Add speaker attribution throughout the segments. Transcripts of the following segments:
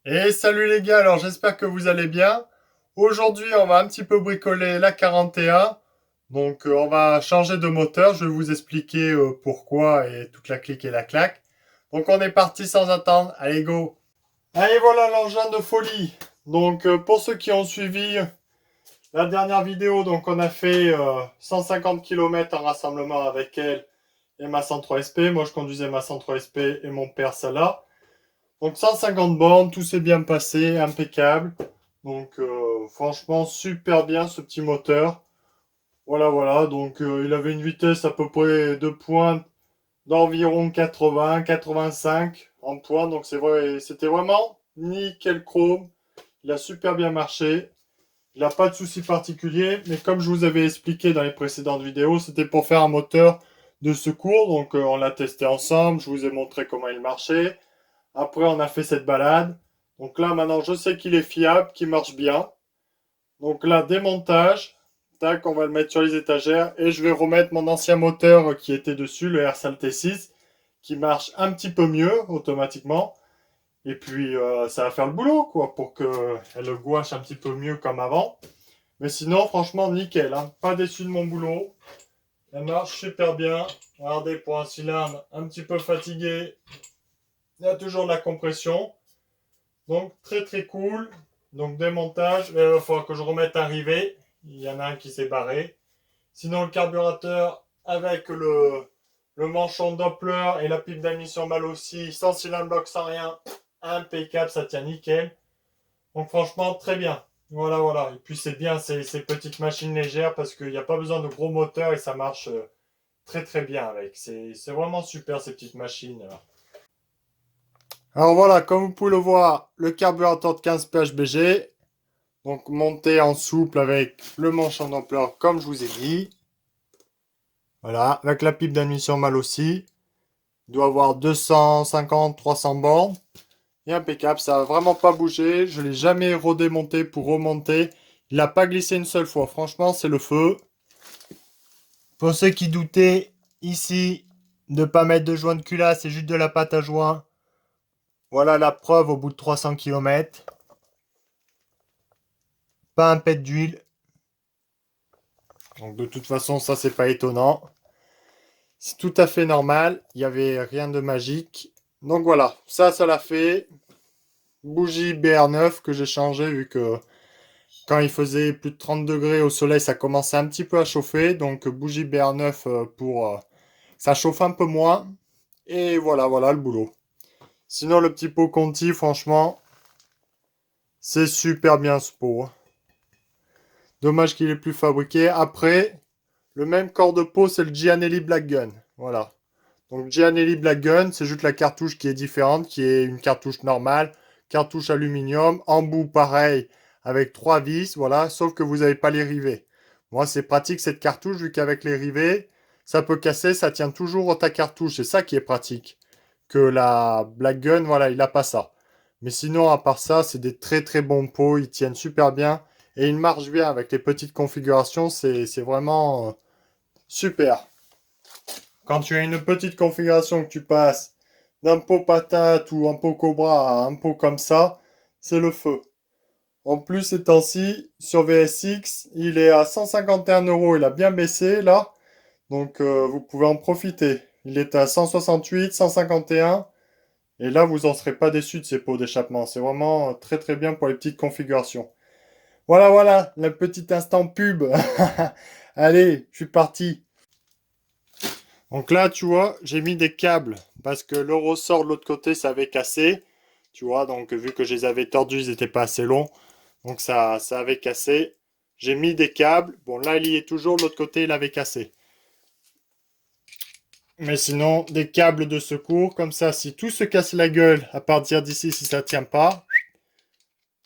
Speaker 1: Et salut les gars, alors j'espère que vous allez bien. Aujourd'hui, on va un petit peu bricoler la 41. Donc, on va changer de moteur. Je vais vous expliquer pourquoi et toute la clique et la claque. Donc, on est parti sans attendre. Allez, go! Allez, voilà l'engin de folie. Donc, pour ceux qui ont suivi la dernière vidéo, donc on a fait 150 km en rassemblement avec elle et ma 103 SP. Moi, je conduisais ma 103 SP et mon père, ça là. Donc 150 bornes, tout s'est bien passé, impeccable. Donc franchement super bien ce petit moteur. Voilà, voilà. Donc il avait une vitesse à peu près de pointe d'environ 80, 85 en pointe. Donc c'est vrai, c'était vraiment nickel chrome. Il a super bien marché. Il n'a pas de souci particulier. Mais comme je vous avais expliqué dans les précédentes vidéos, c'était pour faire un moteur de secours. Donc on l'a testé ensemble. Je vous ai montré comment il marchait. Après, on a fait cette balade. Donc là, maintenant, je sais qu'il est fiable, qu'il marche bien. Donc là, démontage. Tac, on va le mettre sur les étagères. Et je vais remettre mon ancien moteur qui était dessus, le RSAL T6, qui marche un petit peu mieux automatiquement. Et puis, ça va faire le boulot, quoi, pour qu'elle le gouache un petit peu mieux comme avant. Mais sinon, franchement, nickel, hein. Pas déçu de mon boulot. Elle marche super bien. Regardez, pour un cylindre un petit peu fatigué, il y a toujours de la compression. Donc très très cool. Donc démontage. Il va falloir que je remette un rivet. Il y en a un qui s'est barré. Sinon le carburateur avec le manchon Doppler et la pipe d'émission mal aussi, sans cylindre bloc, sans rien. Impeccable, ça tient nickel. Donc franchement très bien. Voilà, voilà. Et puis c'est bien ces petites machines légères parce qu'il n'y a pas besoin de gros moteurs et ça marche très très bien avec. C'est vraiment super ces petites machines. Alors voilà, comme vous pouvez le voir, le carburateur de 15 PHBG, donc monté en souple avec le manche en ampleur comme je vous ai dit. Voilà, avec la pipe d'admission mal aussi. Il doit avoir 250-300 bornes. Et impeccable, ça n'a vraiment pas bougé. Je ne l'ai jamais redémonté pour remonter. Il n'a pas glissé une seule fois. Franchement, c'est le feu. Pour ceux qui doutaient, ici, de ne pas mettre de joint de culasse, c'est juste de la pâte à joint. Voilà la preuve au bout de 300 km. Pas un pet d'huile. Donc de toute façon, ça c'est pas étonnant. C'est tout à fait normal. Il n'y avait rien de magique. Donc voilà, ça l'a fait. Bougie BR9 que j'ai changé vu que quand il faisait plus de 30 degrés au soleil, ça commençait un petit peu à chauffer. Donc bougie BR9 pour ça chauffe un peu moins. Et voilà, voilà le boulot. Sinon le petit pot Conti, franchement, c'est super bien ce pot. Dommage qu'il est plus fabriqué. Après, le même corps de pot, c'est le Gianelli Black Gun. Voilà. Donc Gianelli Black Gun, c'est juste la cartouche qui est différente, qui est une cartouche normale, cartouche aluminium, embout pareil, avec 3 vis, voilà, sauf que vous n'avez pas les rivets. Moi, c'est pratique cette cartouche, vu qu'avec les rivets, ça peut casser, ça tient toujours ta cartouche, c'est ça qui est pratique. Que la Black Gun, voilà, il n'a pas ça. Mais sinon, à part ça, c'est des très très bons pots, ils tiennent super bien, et ils marchent bien avec les petites configurations, c'est vraiment super. Quand tu as une petite configuration que tu passes d'un pot patate ou un pot cobra à un pot comme ça, c'est le feu. En plus, ces temps-ci, sur VSX, il est à 151 euros. Il a bien baissé là. Donc, vous pouvez en profiter. Il est à 168, 151. Et là, vous n'en serez pas déçu de ces pots d'échappement. C'est vraiment très très bien pour les petites configurations. Voilà, voilà, le petit instant pub. Allez, je suis parti. Donc là, tu vois, j'ai mis des câbles parce que le ressort de l'autre côté, ça avait cassé. Tu vois, donc vu que je les avais tordus, ils n'étaient pas assez longs. Donc ça avait cassé. J'ai mis des câbles. Bon, là, il y est toujours. De l'autre côté, il avait cassé. Mais sinon, des câbles de secours. Comme ça, si tout se casse la gueule à partir d'ici, si ça tient pas,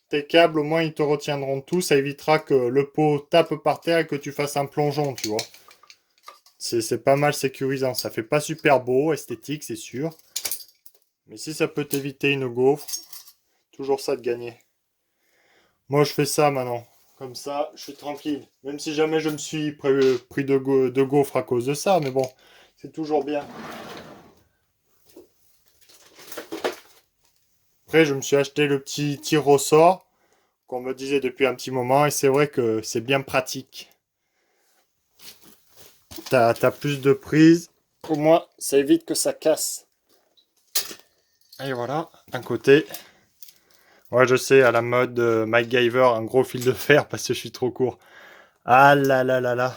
Speaker 1: tes câbles, au moins, ils te retiendront tout. Ça évitera que le pot tape par terre et que tu fasses un plongeon, tu vois. C'est pas mal sécurisant. Ça fait pas super beau, esthétique, c'est sûr. Mais si ça peut t'éviter une gaufre, toujours ça de gagner. Moi, je fais ça maintenant. Comme ça, je suis tranquille. Même si jamais je me suis pris de gaufre à cause de ça, mais bon, c'est toujours bien. Après, je me suis acheté le petit tire au sort qu'on me disait depuis un petit moment et c'est vrai que c'est bien pratique. T'as plus de prise. Au moins, ça évite que ça casse. Et voilà, un côté. Ouais, je sais, à la mode MacGyver, un gros fil de fer parce que je suis trop court. Ah là là là là.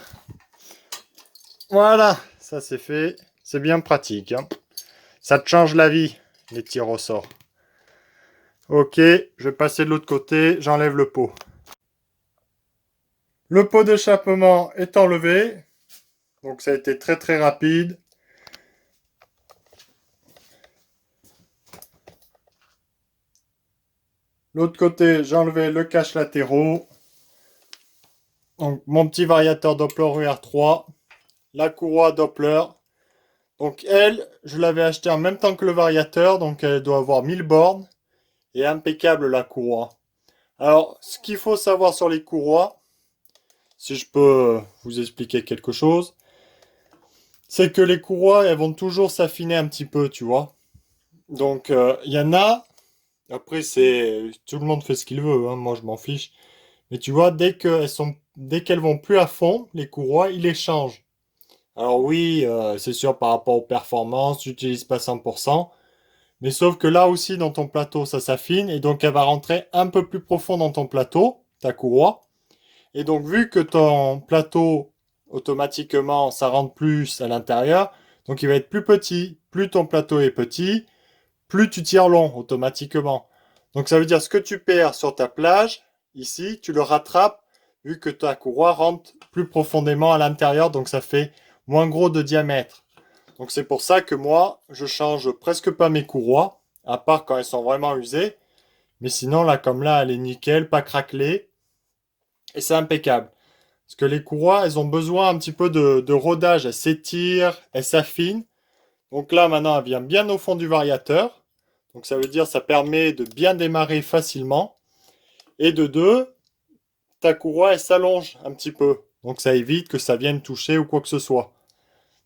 Speaker 1: Voilà, ça c'est fait. C'est bien pratique, hein. Ça te change la vie, les tirs au sort. Ok, je vais passer de l'autre côté, j'enlève le pot. Le pot d'échappement est enlevé. Donc ça a été très très rapide. L'autre côté, j'ai enlevé le cache latéraux. Donc mon petit variateur Doppler UR3. La courroie Doppler. Donc elle, je l'avais acheté en même temps que le variateur. Donc elle doit avoir 1000 bornes. Et impeccable la courroie. Alors, ce qu'il faut savoir sur les courroies, si je peux vous expliquer quelque chose, c'est que les courroies, elles vont toujours s'affiner un petit peu, tu vois. Donc, il y en a, après, c'est tout le monde fait ce qu'il veut, hein, moi je m'en fiche. Mais tu vois, dès qu'elles vont plus à fond, les courroies, ils les changent. Alors oui, c'est sûr par rapport aux performances, tu n'utilises pas 100%, mais sauf que là aussi, dans ton plateau, ça s'affine, et donc elle va rentrer un peu plus profond dans ton plateau, ta courroie. Et donc, vu que ton plateau, automatiquement, ça rentre plus à l'intérieur, donc il va être plus petit. Plus ton plateau est petit, plus tu tires long, automatiquement. Donc, ça veut dire ce que tu perds sur ta plage, ici, tu le rattrapes, vu que ta courroie rentre plus profondément à l'intérieur, donc ça fait moins gros de diamètre. Donc, c'est pour ça que moi, je change presque pas mes courroies, à part quand elles sont vraiment usées. Mais sinon, là, comme là, elle est nickel, pas craquelée, et c'est impeccable. Parce que les courroies, elles ont besoin un petit peu de rodage. Elles s'étirent, elles s'affinent. Donc là, maintenant, elle vient bien au fond du variateur. Donc ça veut dire que ça permet de bien démarrer facilement. Et de deux, ta courroie, elle s'allonge un petit peu. Donc ça évite que ça vienne toucher ou quoi que ce soit.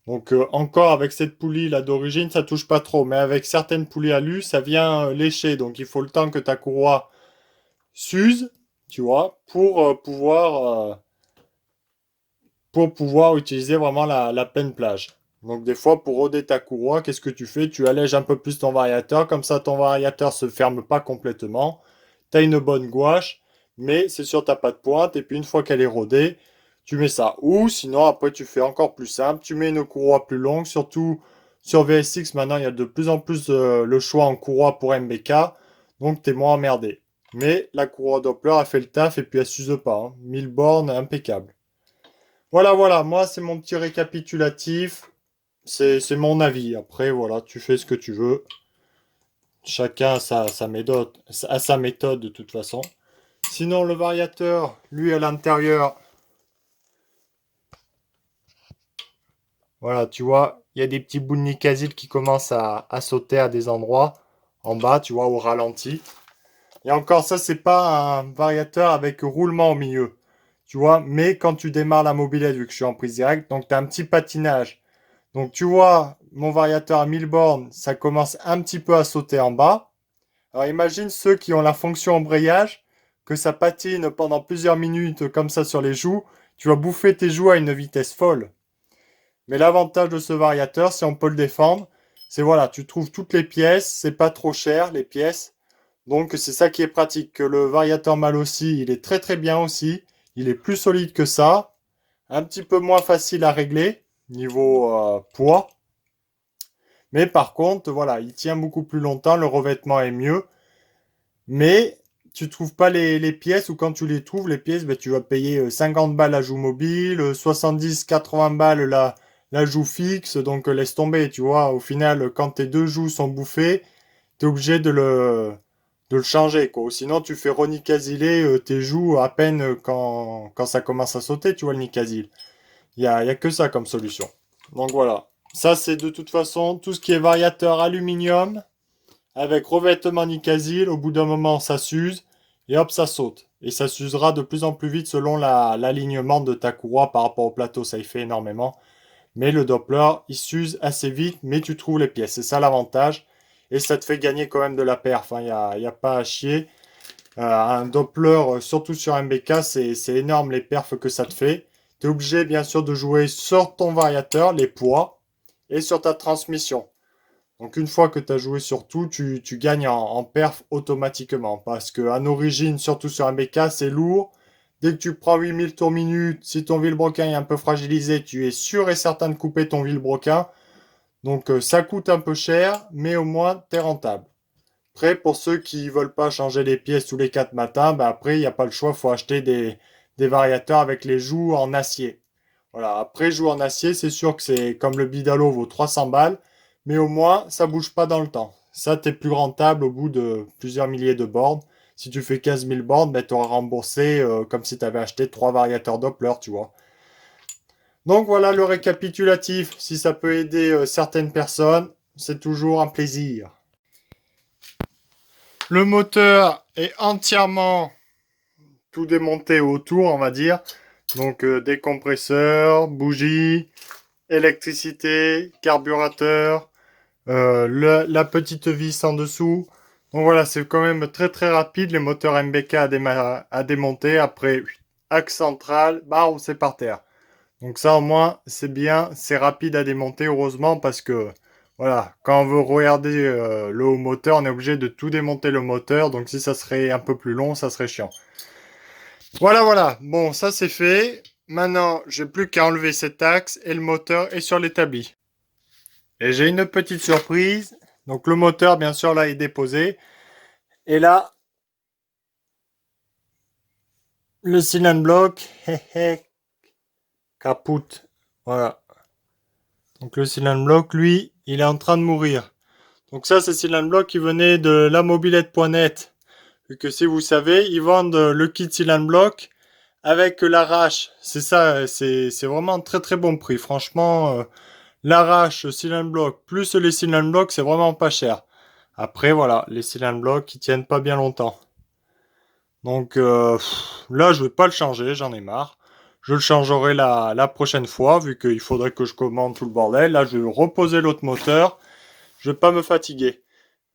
Speaker 1: Donc encore avec cette poulie là d'origine, ça touche pas trop. Mais avec certaines poulies alu, ça vient lécher. Donc il faut le temps que ta courroie s'use, tu vois, pour pouvoir utiliser vraiment la pleine plage. Donc des fois, pour roder ta courroie, qu'est-ce que tu fais? Tu allèges un peu plus ton variateur, comme ça ton variateur se ferme pas complètement. Tu as une bonne gouache, mais c'est sûr, tu n'as pas de pointe. Et puis une fois qu'elle est rodée, tu mets ça. Ou sinon, après, tu fais encore plus simple. Tu mets une courroie plus longue, surtout sur VSX, maintenant, il y a de plus en plus le choix en courroie pour MBK. Donc, tu es moins emmerdé. Mais la courroie Doppler a fait le taf et puis elle s'use pas, hein. 1000 bornes, impeccable. Voilà, voilà, moi c'est mon petit récapitulatif, c'est mon avis. Après, voilà, tu fais ce que tu veux. Chacun a sa méthode de toute façon. Sinon, le variateur, lui à l'intérieur, voilà, tu vois, il y a des petits bouts de nicasile qui commencent à sauter à des endroits en bas, tu vois, au ralenti. Et encore, ça, c'est pas un variateur avec roulement au milieu, tu vois, mais quand tu démarres la mobilette, vu que je suis en prise directe, donc tu as un petit patinage. Donc tu vois, mon variateur à 1000 bornes, ça commence un petit peu à sauter en bas. Alors imagine ceux qui ont la fonction embrayage, que ça patine pendant plusieurs minutes comme ça sur les joues, tu vas bouffer tes joues à une vitesse folle. Mais l'avantage de ce variateur, si on peut le défendre, c'est voilà, tu trouves toutes les pièces, c'est pas trop cher les pièces. Donc c'est ça qui est pratique. Que le variateur mal aussi, il est très très bien aussi. Il est plus solide que ça, un petit peu moins facile à régler niveau poids. Mais par contre, voilà, il tient beaucoup plus longtemps, le revêtement est mieux. Mais tu trouves pas les pièces, ou quand tu les trouves, les pièces, ben, tu vas payer 50 balles la joue mobile, 70-80 balles la joue fixe, donc laisse tomber, tu vois. Au final, quand tes deux joues sont bouffées, tu es obligé de le changer, quoi. Sinon, tu fais renicasiler tes joues à peine quand ça commence à sauter, tu vois, le nicasile. Il y a que ça comme solution. Donc voilà. Ça, c'est de toute façon tout ce qui est variateur aluminium avec revêtement nicasile. Au bout d'un moment, ça s'use et hop, ça saute. Et ça s'usera de plus en plus vite selon l'alignement de ta courroie par rapport au plateau. Ça y fait énormément. Mais le Doppler, il s'use assez vite, mais tu trouves les pièces. C'est ça l'avantage. et ça te fait gagner quand même de la perf, hein. Y a pas à chier. Un Doppler, surtout sur un BK, c'est énorme les perfs que ça te fait. Tu es obligé bien sûr de jouer sur ton variateur, les poids, et sur ta transmission. Donc une fois que tu as joué sur tout, tu gagnes en perf automatiquement. Parce qu'en origine, surtout sur un BK, c'est lourd. Dès que tu prends 8000 tours minute, si ton vilebrequin est un peu fragilisé, tu es sûr et certain de couper ton vilebrequin. Donc ça coûte un peu cher, mais au moins tu es rentable. Après, pour ceux qui ne veulent pas changer les pièces tous les 4 matins, bah après, il n'y a pas le choix, il faut acheter des variateurs avec les joues en acier. Voilà, après, joues en acier, c'est sûr que c'est comme le Bidalo vaut 300 balles, mais au moins, ça bouge pas dans le temps. Ça, tu es plus rentable au bout de plusieurs milliers de bornes. Si tu fais 15 000 bornes, bah, tu auras remboursé comme si tu avais acheté 3 variateurs Doppler, tu vois. Donc voilà le récapitulatif. Si ça peut aider certaines personnes, c'est toujours un plaisir. Le moteur est entièrement tout démonté autour, on va dire. Donc décompresseur, bougie, électricité, carburateur, la petite vis en dessous. Donc voilà, c'est quand même très très rapide. Les moteurs MBK à démonter. Après, axe central, bah c'est par terre. Donc ça au moins c'est bien, c'est rapide à démonter heureusement parce que voilà, quand on veut regarder le haut moteur, on est obligé de tout démonter le moteur. Donc si ça serait un peu plus long, ça serait chiant. Voilà, voilà. Bon, ça c'est fait. Maintenant, j'ai plus qu'à enlever cet axe et le moteur est sur l'établi. Et j'ai une petite surprise. Donc le moteur, bien sûr, là est déposé. Et là, le cylindre block, capoute. Voilà. Donc le cylindre block, lui, il est en train de mourir. Donc ça, c'est Cylindre Block qui venait de lamobilette.net. Vu que si vous savez, ils vendent le kit Cylindre Block avec l'arrache. C'est ça, c'est vraiment un très très bon prix. Franchement, l'arrache, Cylindre Block, plus les Cylindre Block, c'est vraiment pas cher. Après, voilà, les Cylindre Block, ils tiennent pas bien longtemps. Donc là, je vais pas le changer, j'en ai marre. Je le changerai la prochaine fois, vu qu'il faudrait que je commande tout le bordel. Là, je vais reposer l'autre moteur. Je vais pas me fatiguer.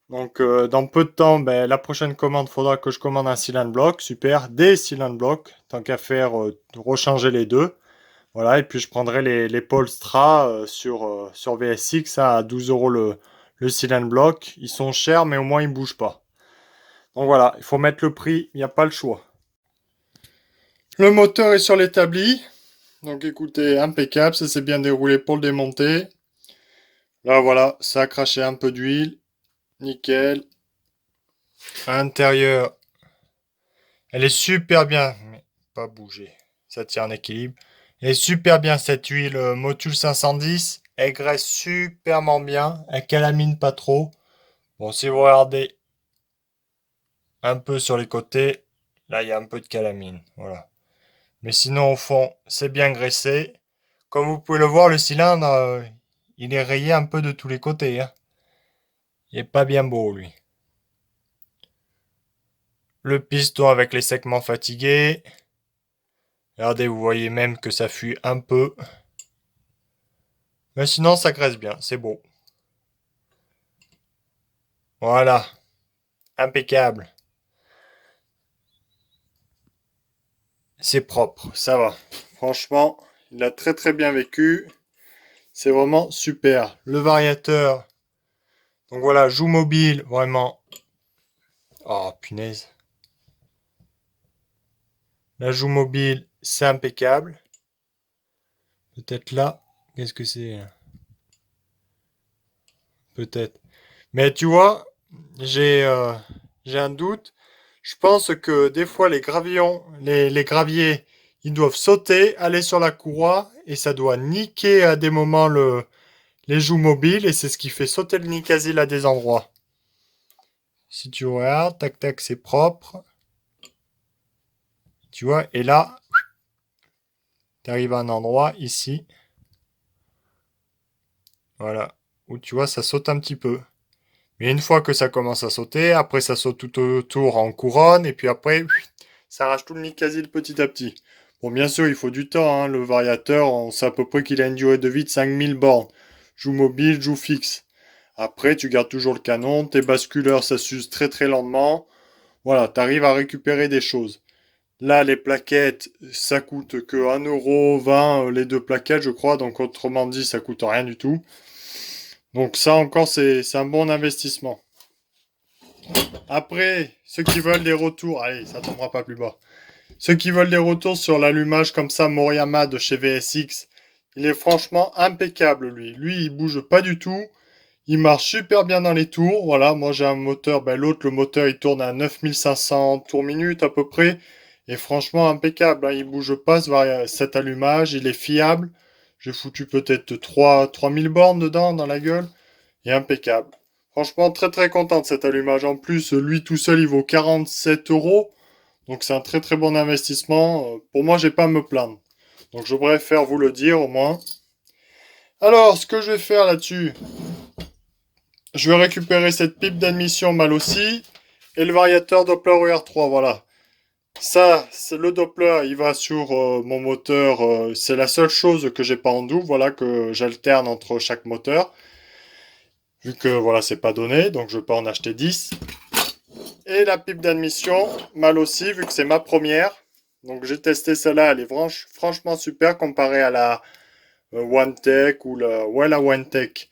Speaker 1: Donc, dans peu de temps, ben, la prochaine commande, il faudra que je commande un cylindre block. Super, des cylindres block. Tant qu'à faire, rechanger les deux. Voilà, et puis je prendrai les Polestra sur VSX à 12 euros le cylindre block. Ils sont chers, mais au moins ils ne bougent pas. Donc voilà, il faut mettre le prix, il n'y a pas le choix. Le moteur est sur l'établi. Donc écoutez, impeccable, ça s'est bien déroulé pour le démonter. Là voilà, ça a craché un peu d'huile. Nickel. À l'intérieur, elle est super bien, mais pas bouger. Ça tient en équilibre. Elle est super bien cette huile Motul 510. Elle graisse superment bien. Elle calamine pas trop. Bon, si vous regardez un peu sur les côtés, là il y a un peu de calamine. Voilà. Mais sinon au fond, c'est bien graissé. Comme vous pouvez le voir, le cylindre, il est rayé un peu de tous les côtés, hein. Il est pas bien beau lui. Le piston avec les segments fatigués. Regardez, vous voyez même que ça fuit un peu. Mais sinon, ça graisse bien, c'est beau. Voilà, impeccable. C'est propre, ça va. Franchement, il a très très bien vécu. C'est vraiment super. Le variateur. Donc voilà, joue mobile, vraiment. Oh, punaise. La joue mobile, c'est impeccable. Peut-être là. Qu'est-ce que c'est? Peut-être. Mais tu vois, j'ai euh, j'ai un doute. Je pense que des fois les graviers, ils doivent sauter, aller sur la courroie et ça doit niquer à des moments les joues mobiles et c'est ce qui fait sauter le nicasil à des endroits. Si tu regardes, tac tac, c'est propre. Tu vois, et là, tu arrives à un endroit ici, voilà, où tu vois, ça saute un petit peu. Mais une fois que ça commence à sauter, après ça saute tout autour en couronne, et puis après, ça arrache tout le nicasil petit à petit. Bon, bien sûr, il faut du temps, hein. Le variateur, on sait à peu près qu'il a une durée de vie de 5000 bornes. Joue mobile, joue fixe. Après, tu gardes toujours le canon. Tes basculeurs, ça s'use très très lentement. Voilà, tu arrives à récupérer des choses. Là, les plaquettes, ça coûte que 1,20 € les deux plaquettes, je crois. Donc, autrement dit, ça coûte rien du tout. Donc, ça encore, c'est un bon investissement. Après, ceux qui veulent des retours, allez, ça tombera pas plus bas. Ceux qui veulent des retours sur l'allumage comme ça, Moriyama de chez VSX, il est franchement impeccable, lui. Lui, il bouge pas du tout. Il marche super bien dans les tours. Voilà, moi j'ai un moteur, ben l'autre, le moteur, il tourne à 9500 tours minute à peu près. Et franchement, impeccable, hein. Il bouge pas cet allumage, il est fiable. J'ai foutu peut-être 3000 bornes dedans, dans la gueule. Il est impeccable. Franchement, très très content de cet allumage. En plus, lui tout seul, il vaut 47 €. Donc c'est un très très bon investissement. Pour moi, j'ai pas à me plaindre. Donc je préfère vous le dire au moins. Alors, ce que je vais faire là-dessus, je vais récupérer cette pipe d'admission mal aussi et le variateur Doppler ER3, voilà. Ça, c'est le Doppler, il va sur mon moteur. C'est la seule chose que j'ai pas en double, voilà, que j'alterne entre chaque moteur. Vu que voilà, c'est pas donné, donc je vais pas en acheter 10. Et la pipe d'admission, mal aussi, vu que c'est ma première. Donc j'ai testé celle-là, elle est franchement super comparée à la OneTech ou la OneTech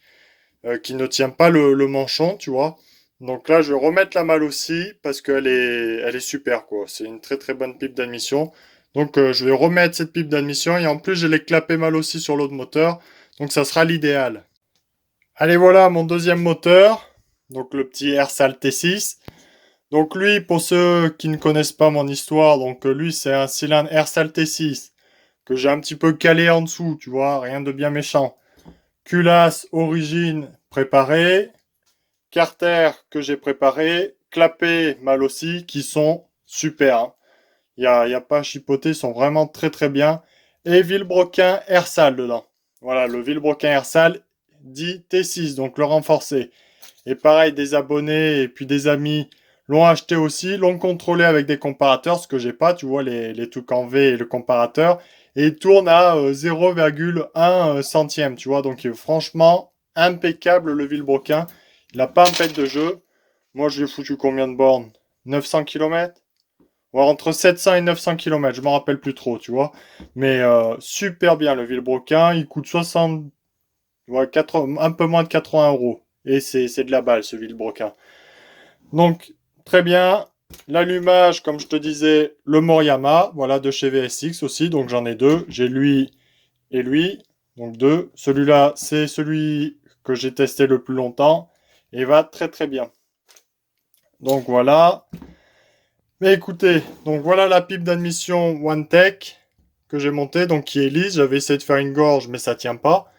Speaker 1: qui ne tient pas le manchon, tu vois. Donc là, je vais remettre la malle aussi parce elle est super, quoi. C'est une très très bonne pipe d'admission. Donc je vais remettre cette pipe d'admission et en plus, je l'ai clapé mal aussi sur l'autre moteur. Donc ça sera l'idéal. Allez, voilà mon deuxième moteur. Donc le petit Airsal T6. Donc lui, pour ceux qui ne connaissent pas mon histoire, donc lui, c'est un cylindre Airsal T6 que j'ai un petit peu calé en dessous, tu vois, rien de bien méchant. Culasse origine préparée, carter que j'ai préparé, clapé mal aussi, qui sont super, hein. Y a pas à chipoter, ils sont vraiment très très bien. Et Villebroquin Airsal dedans. Voilà, le Villebroquin Airsal dit T6, donc le renforcé. Et pareil, des abonnés et puis des amis l'ont acheté aussi, l'ont contrôlé avec des comparateurs, ce que j'ai pas, tu vois, les trucs en V et le comparateur. Et il tourne à 0,1 centième, tu vois. Donc franchement, impeccable le Villebroquin. Il n'a pas un pet de jeu. Moi, je lui ai foutu combien de bornes? 900 km? Ouais, entre 700 et 900 km, je m'en rappelle plus trop, tu vois. Mais super bien le Villebroquin. Il coûte 60, ouais, un peu moins de 80 €. Et c'est de la balle, ce Villebroquin. Donc, très bien. L'allumage, comme je te disais, le Moriyama, voilà, de chez VSX aussi. Donc, j'en ai deux. J'ai lui et lui. Donc, deux. Celui-là, c'est celui que j'ai testé le plus longtemps. Et va très, très bien. Donc, voilà. Mais écoutez, donc voilà la pipe d'admission OneTech que j'ai montée, donc qui est lisse. J'avais essayé de faire une gorge, mais ça tient pas.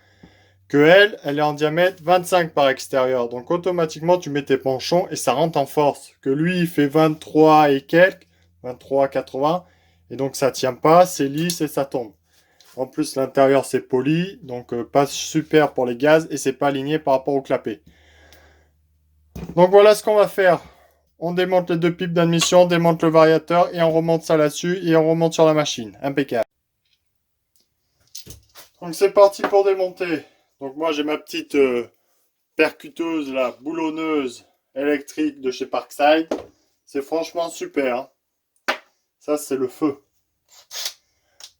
Speaker 1: Que elle est en diamètre 25 par extérieur. Donc automatiquement, tu mets tes penchons et ça rentre en force. Que lui, il fait 23 et quelques, 23,80. Et donc ça tient pas, c'est lisse et ça tombe. En plus, l'intérieur, c'est poli, donc pas super pour les gaz et c'est pas aligné par rapport au clapet. Donc voilà ce qu'on va faire. On démonte les deux pipes d'admission, on démonte le variateur et on remonte ça là-dessus et on remonte sur la machine. Impeccable. Donc c'est parti pour démonter. Donc moi j'ai ma petite percuteuse là, boulonneuse électrique de chez Parkside. C'est franchement super, hein. Ça c'est le feu.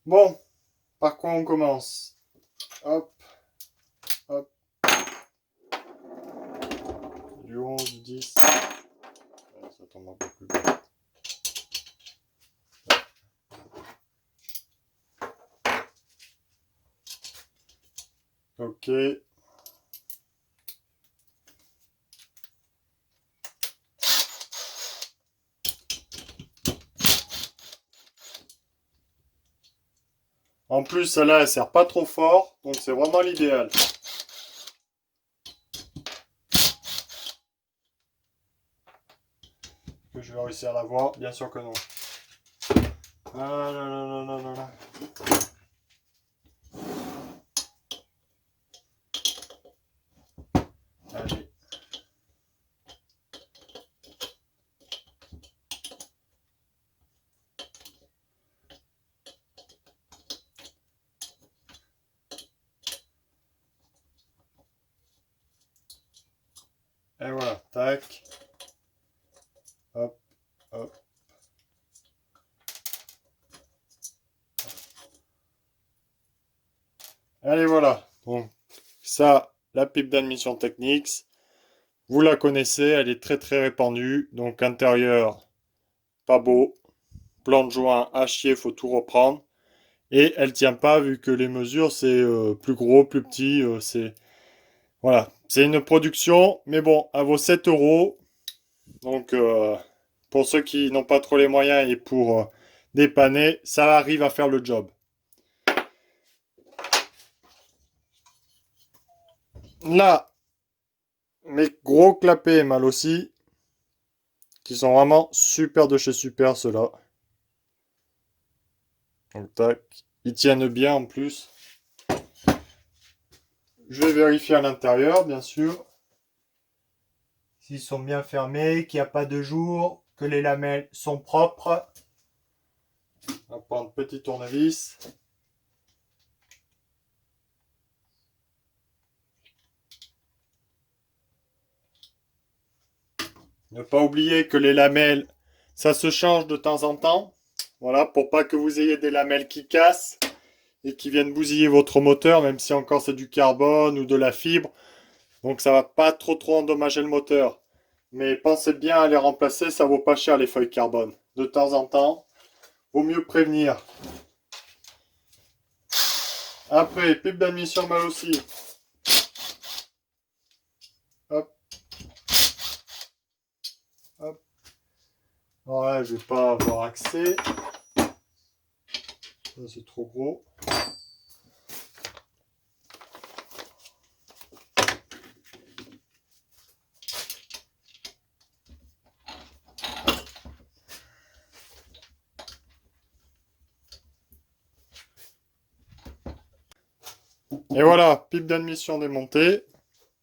Speaker 1: Bon, par quoi on commence? Hop, hop. Du 11, du 10. Ça tombe un peu plus bas. Ok. En plus, celle-là, elle sert pas trop fort, donc c'est vraiment l'idéal. Que je vais réussir à l'avoir? Bien sûr que non. Ah là là là là là là. Allez. Et voilà, tac. Hop, hop. Allez, voilà. Donc, ça, la pipe d'admission Technics, vous la connaissez, elle est très très répandue. Donc, intérieur, pas beau. Plan de joint à chier, faut tout reprendre. Et elle tient pas vu que les mesures, c'est plus gros, plus petit. C'est voilà, c'est une production, mais bon, elle vaut 7 euros. Donc, pour ceux qui n'ont pas trop les moyens et pour dépanner, ça arrive à faire le job. Là, mes gros clapets mal aussi, qui sont vraiment super de chez super ceux-là. Donc tac, ils tiennent bien en plus. Je vais vérifier à l'intérieur, bien sûr. S'ils sont bien fermés, qu'il n'y a pas de jour, que les lamelles sont propres. On va prendre un petit tournevis. Ne pas oublier que les lamelles, ça se change de temps en temps. Voilà, pour pas que vous ayez des lamelles qui cassent et qui viennent bousiller votre moteur, même si encore c'est du carbone ou de la fibre. Donc ça va pas trop endommager le moteur. Mais pensez bien à les remplacer, ça vaut pas cher les feuilles carbone. De temps en temps, vaut mieux prévenir. Après, pipe d'admission mal aussi. Hop, hop. Ouais, je vais pas avoir accès. Ça, c'est trop gros. Et voilà, pipe d'admission démontée.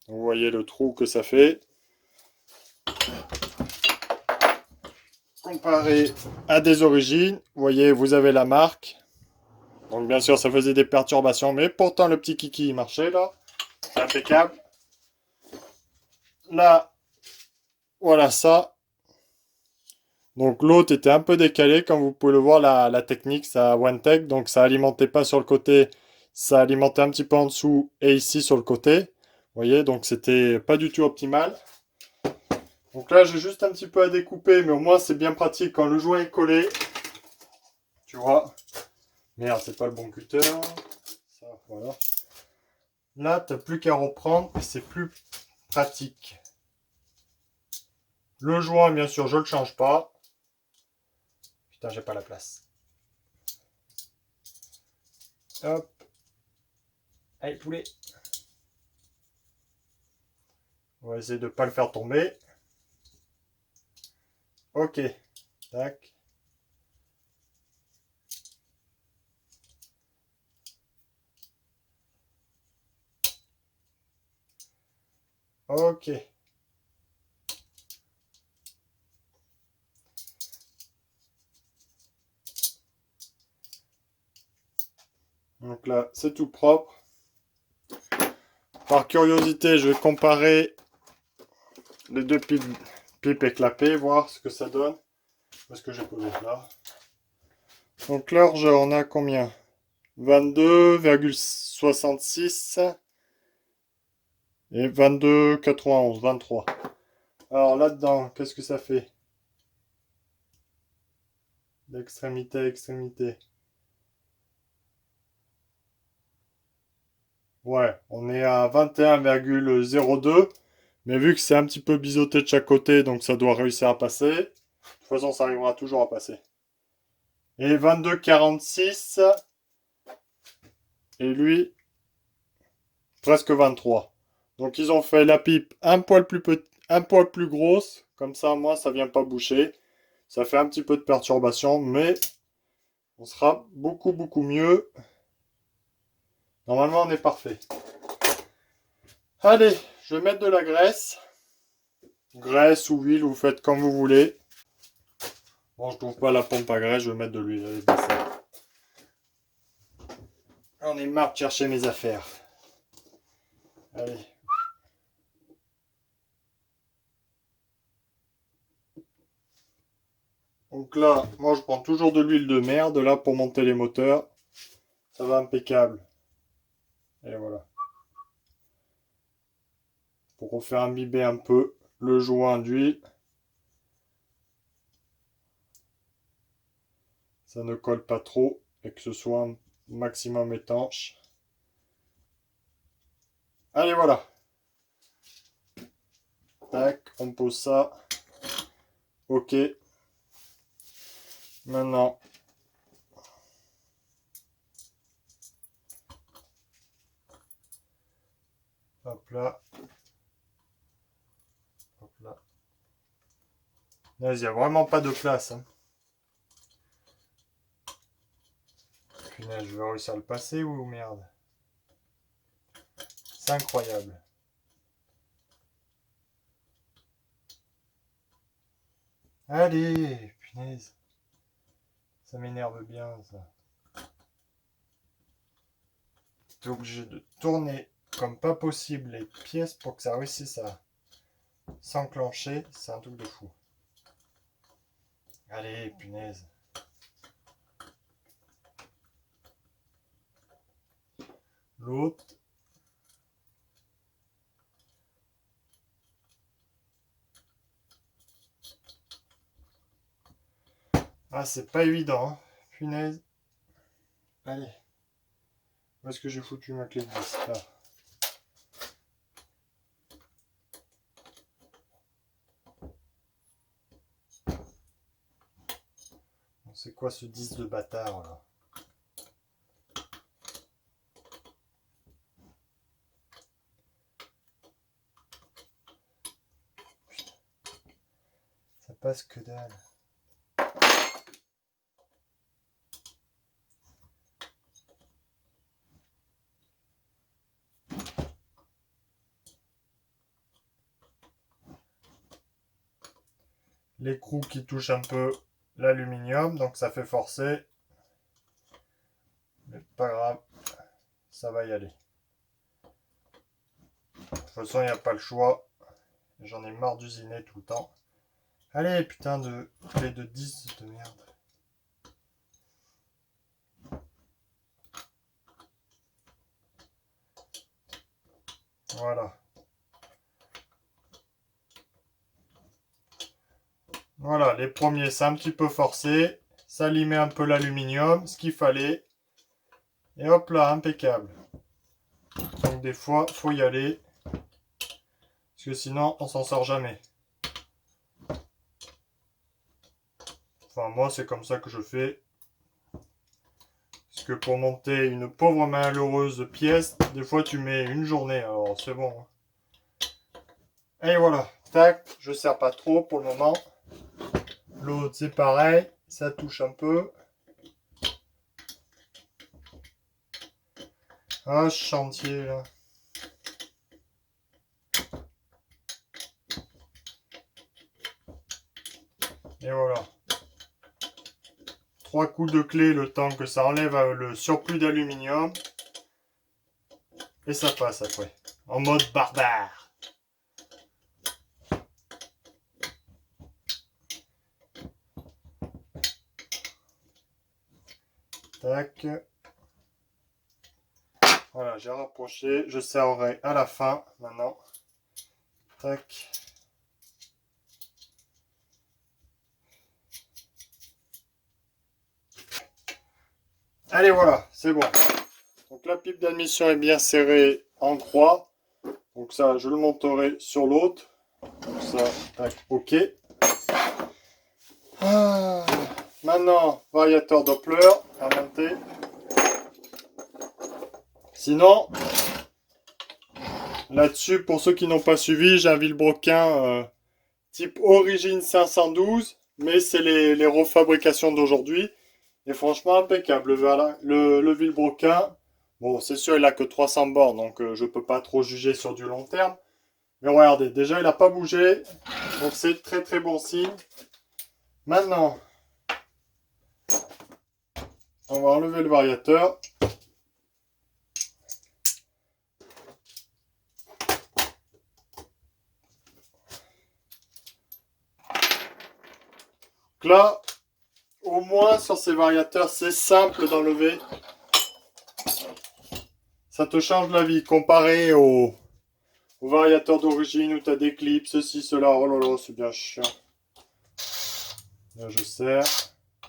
Speaker 1: Vous voyez le trou que ça fait. Comparé à des origines, vous voyez, vous avez la marque. Donc bien sûr, ça faisait des perturbations, mais pourtant le petit kiki il marchait là. C'est impeccable. Là, voilà ça. Donc l'autre était un peu décalé, comme vous pouvez le voir, la technique, ça OneTech, donc ça alimentait pas sur le côté, ça alimentait un petit peu en dessous et ici sur le côté. Vous voyez, donc c'était pas du tout optimal. Donc là, j'ai juste un petit peu à découper, mais au moins c'est bien pratique quand le joint est collé. Tu vois. Merde, c'est pas le bon cutter. Ça, voilà. Là, t'as plus qu'à reprendre et c'est plus pratique. Le joint, bien sûr, je le change pas. Putain, j'ai pas la place. Hop. Allez, poulet. On va essayer de ne pas le faire tomber. Ok. Tac. Ok. Donc là, c'est tout propre. Par curiosité, je vais comparer les deux pipes éclapées, voir ce que ça donne. Parce que j'ai posé là. Donc large, on a combien? 22,66 et 22,91, 23. Alors là-dedans, qu'est-ce que ça fait? D'extrémité à extrémité. Ouais, on est à 21,02. Mais vu que c'est un petit peu biseauté de chaque côté, donc ça doit réussir à passer. De toute façon, ça arrivera toujours à passer. Et 22,46. Et lui, presque 23. Donc ils ont fait la pipe un poil plus petit, un poil plus grosse. Comme ça, moi, ça vient pas boucher. Ça fait un petit peu de perturbation, mais on sera beaucoup mieux. Normalement, on est parfait. Allez, je vais mettre de la graisse. Graisse ou huile, vous faites comme vous voulez. Bon, je trouve pas la pompe à graisse, je vais mettre de l'huile. Allez, ça. J'en ai marre de chercher mes affaires. Allez. Donc là, moi je prends toujours de l'huile de merde là pour monter les moteurs. Ça va impeccable. Et voilà. Pour refaire imbiber un peu le joint d'huile. Ça ne colle pas trop et que ce soit un maximum étanche. Allez, voilà. Tac, on pose ça. Ok. Maintenant, hop là. Hop là. Là, il n'y a vraiment pas de place. Hein. Punaise, je vais réussir à le passer ou merde? C'est incroyable. Allez, punaise. Ça m'énerve bien, ça. T'es obligé de tourner comme pas possible les pièces pour que ça réussisse à s'enclencher. C'est un truc de fou. Allez, punaise. L'autre. Ah, c'est pas évident, hein. Punaise. Allez. Où est-ce que j'ai foutu ma clé de vis? Là. C'est quoi ce 10 de bâtard là? Putain. Ça passe que dalle. L'écrou qui touche un peu l'aluminium, donc ça fait forcer. Mais pas grave, ça va y aller. De toute façon, il n'y a pas le choix. J'en ai marre d'usiner tout le temps. Allez, putain de clé de 10 de merde. Voilà. Voilà, les premiers, c'est un petit peu forcé. Ça limait un peu l'aluminium, ce qu'il fallait. Et hop là, impeccable. Donc des fois, faut y aller. Parce que sinon, on s'en sort jamais. Enfin, moi, c'est comme ça que je fais. Parce que pour monter une pauvre malheureuse pièce, des fois, tu mets une journée. Alors, c'est bon. Et voilà. Tac, je ne sers pas trop pour le moment. L'autre, c'est pareil. Ça touche un peu. Ah, ce chantier, là. Et voilà. 3 coups de clé le temps que ça enlève le surplus d'aluminium. Et ça passe après. En mode barbare. Tac. Voilà, j'ai rapproché. Je serrerai à la fin maintenant. Tac. Allez, voilà, c'est bon. Donc la pipe d'admission est bien serrée en croix. Donc ça, je le monterai sur l'autre. Donc ça, tac, ok. Ah, maintenant, variateur Doppler à monter. Sinon, là-dessus, pour ceux qui n'ont pas suivi, j'ai un vilebrequin type Origine 512. Mais c'est les refabrications d'aujourd'hui. Et franchement, impeccable. Le vilebrequin, bon, c'est sûr, il a que 300 bornes, donc je peux pas trop juger sur du long terme. Mais regardez, déjà, il n'a pas bougé. Donc, c'est très, très bon signe. Maintenant, on va enlever le variateur. Donc là, au moins sur ces variateurs, c'est simple d'enlever. Ça te change la vie comparé aux variateurs d'origine où tu as des clips, ceci, cela. Oh là là, c'est bien chiant. Là, je serre,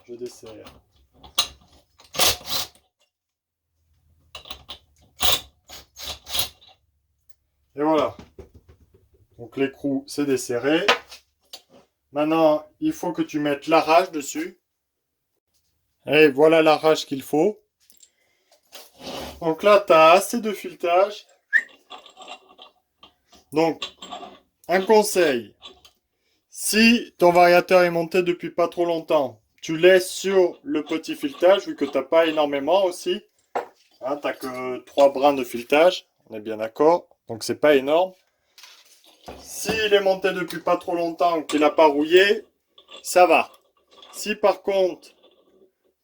Speaker 1: je desserre. Et voilà. Donc l'écrou, c'est desserré. Maintenant, il faut que tu mettes l'arrache dessus. Et voilà l'arrache qu'il faut. Donc là, tu as assez de filetage. Donc, un conseil. Si ton variateur est monté depuis pas trop longtemps, tu laisses sur le petit filetage, vu que tu n'as pas énormément aussi. Hein, tu n'as que 3 brins de filetage. On est bien d'accord. Donc, c'est pas énorme. S'il est monté depuis pas trop longtemps, qu'il n'a pas rouillé, ça va. Si par contre,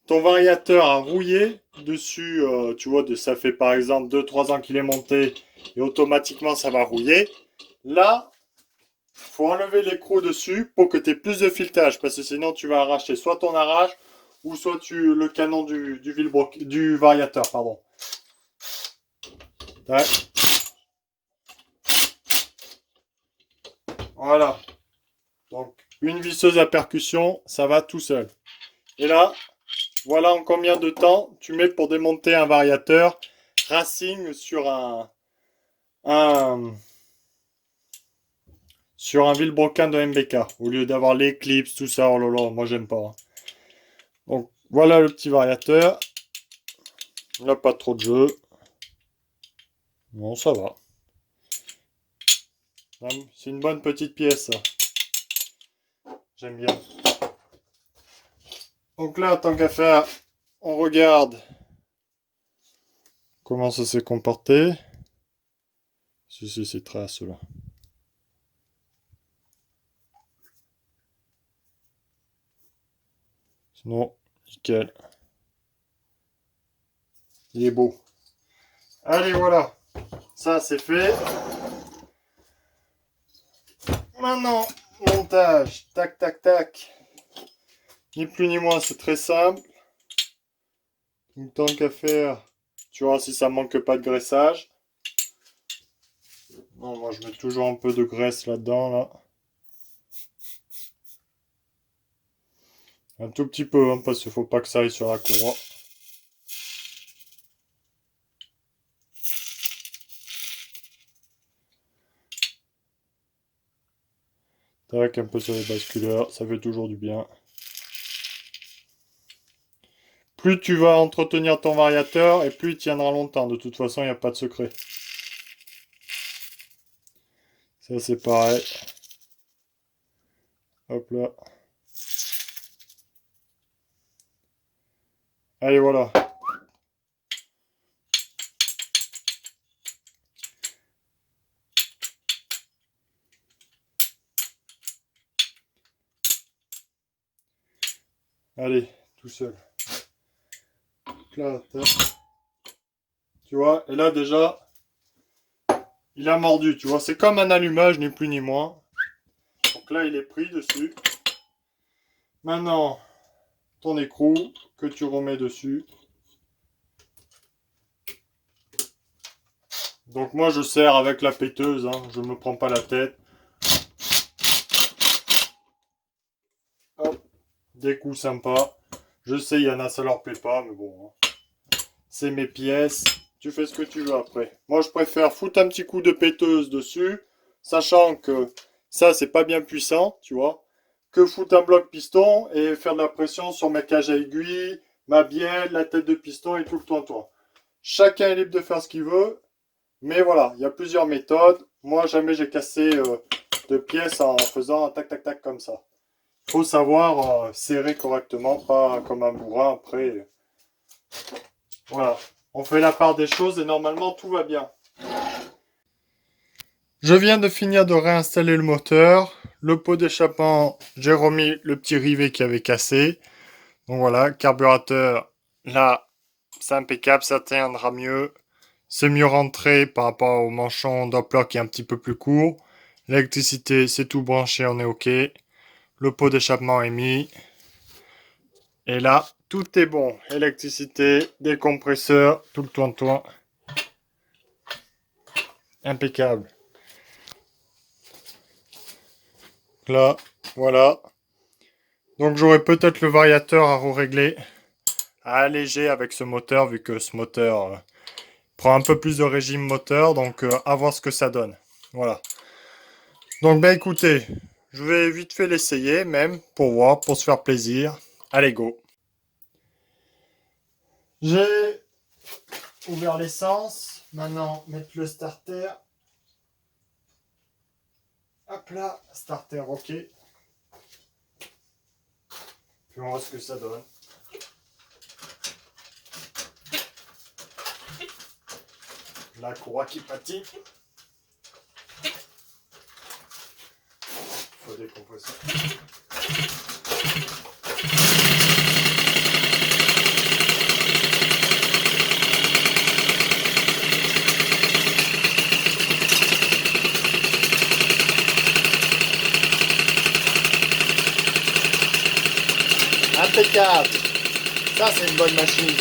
Speaker 1: ton variateur a rouillé dessus, tu vois, ça fait par exemple 2-3 ans qu'il est monté et automatiquement ça va rouiller. Là, faut enlever l'écrou dessus pour que tu aies plus de filetage parce que sinon tu vas arracher soit ton arrache ou soit le canon du variateur. Pardon. Ouais. Voilà. Donc, une visseuse à percussion, ça va tout seul. Et là, voilà en combien de temps tu mets pour démonter un variateur Racing sur un Vilebrequin de MBK au lieu d'avoir l'éclipse, tout ça. Oh là là, moi j'aime pas. Donc voilà le petit variateur. Il n'a pas trop de jeu. Bon, ça va. C'est une bonne petite pièce, ça. J'aime bien. Donc là, tant qu'à faire, on regarde comment ça s'est comporté. C'est ces traces là. Sinon, nickel. Il est beau. Allez, voilà. Ça, c'est fait. Maintenant, montage. Tac, tac, tac. Ni plus ni moins, c'est très simple. Donc, tant qu'à faire, tu vois si ça manque pas de graissage. Non, moi, je mets toujours un peu de graisse là-dedans, là. Un tout petit peu, hein, parce qu'il faut pas que ça aille sur la courroie. Tac, un peu sur les basculeurs, ça fait toujours du bien. Plus tu vas entretenir ton variateur, et plus il tiendra longtemps. De toute façon, il n'y a pas de secret. Ça, c'est pareil. Hop là. Allez, voilà. Allez, tout seul. Là, tu vois, et là déjà, il a mordu, tu vois. C'est comme un allumage, ni plus ni moins. Donc là, il est pris dessus. Maintenant, ton écrou que tu remets dessus. Donc moi, je serre avec la péteuse, hein. Je ne me prends pas la tête. Hop, des coups sympas. Je sais, il y en a, ça leur plaît pas, mais bon. C'est mes pièces. Tu fais ce que tu veux après. Moi, je préfère foutre un petit coup de péteuse dessus, sachant que ça, c'est pas bien puissant, tu vois, que foutre un bloc piston et faire de la pression sur mes cages à aiguilles, ma bielle, la tête de piston et tout le toit. Chacun est libre de faire ce qu'il veut, mais voilà, il y a plusieurs méthodes. Moi, jamais j'ai cassé de pièces en faisant un tac tac tac comme ça. Il faut savoir serrer correctement, pas comme un bourrin après. Voilà, on fait la part des choses et normalement tout va bien. Je viens de finir de réinstaller le moteur. Le pot d'échappement, j'ai remis le petit rivet qui avait cassé. Donc voilà, carburateur, là, c'est impeccable, ça tiendra mieux. C'est mieux rentré par rapport au manchon Doppler qui est un petit peu plus court. L'électricité, c'est tout branché, on est OK. Le pot d'échappement est mis. Et là, tout est bon. Électricité, décompresseur, tout le toin-toin. Impeccable. Là, voilà. Donc j'aurai peut-être le variateur à régler, à alléger avec ce moteur, vu que ce moteur prend un peu plus de régime moteur. Donc à voir ce que ça donne. Voilà. Donc ben écoutez, je vais vite fait l'essayer même, pour voir, pour se faire plaisir. Allez, go. J'ai ouvert l'essence. Maintenant, mettre le starter. Hop là, starter OK. Puis on voit ce que ça donne. La courroie qui patine. Faut décompresser. Impeccable. Ça, c'est une bonne machine.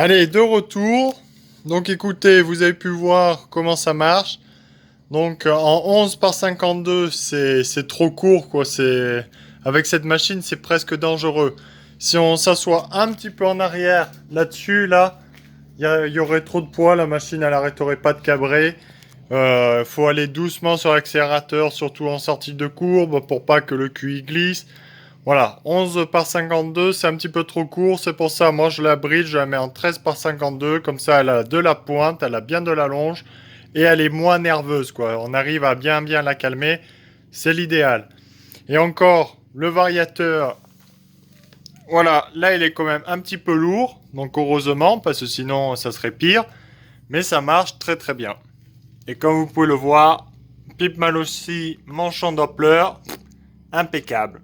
Speaker 1: Allez, de retour. Donc écoutez, vous avez pu voir comment ça marche. Donc en 11 par 52, c'est trop court, quoi. Avec cette machine, c'est presque dangereux. Si on s'assoit un petit peu en arrière, là-dessus, là, il y aurait trop de poids. La machine, elle n'arrêterait pas de cabrer. Faut aller doucement sur l'accélérateur, surtout en sortie de courbe, pour pas que le QI glisse. Voilà, 11 par 52, c'est un petit peu trop court, c'est pour ça, moi je la bridge, je la mets en 13 par 52, comme ça elle a de la pointe, elle a bien de la longe, et elle est moins nerveuse, quoi. On arrive à bien la calmer, c'est l'idéal. Et encore, le variateur, voilà, là il est quand même un petit peu lourd, donc heureusement, parce que sinon ça serait pire, mais ça marche très bien. Et comme vous pouvez le voir, pipe mal aussi, manchon Doppler, impeccable.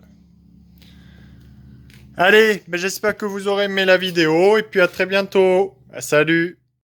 Speaker 1: Allez, j'espère que vous aurez aimé la vidéo et puis à très bientôt. Salut!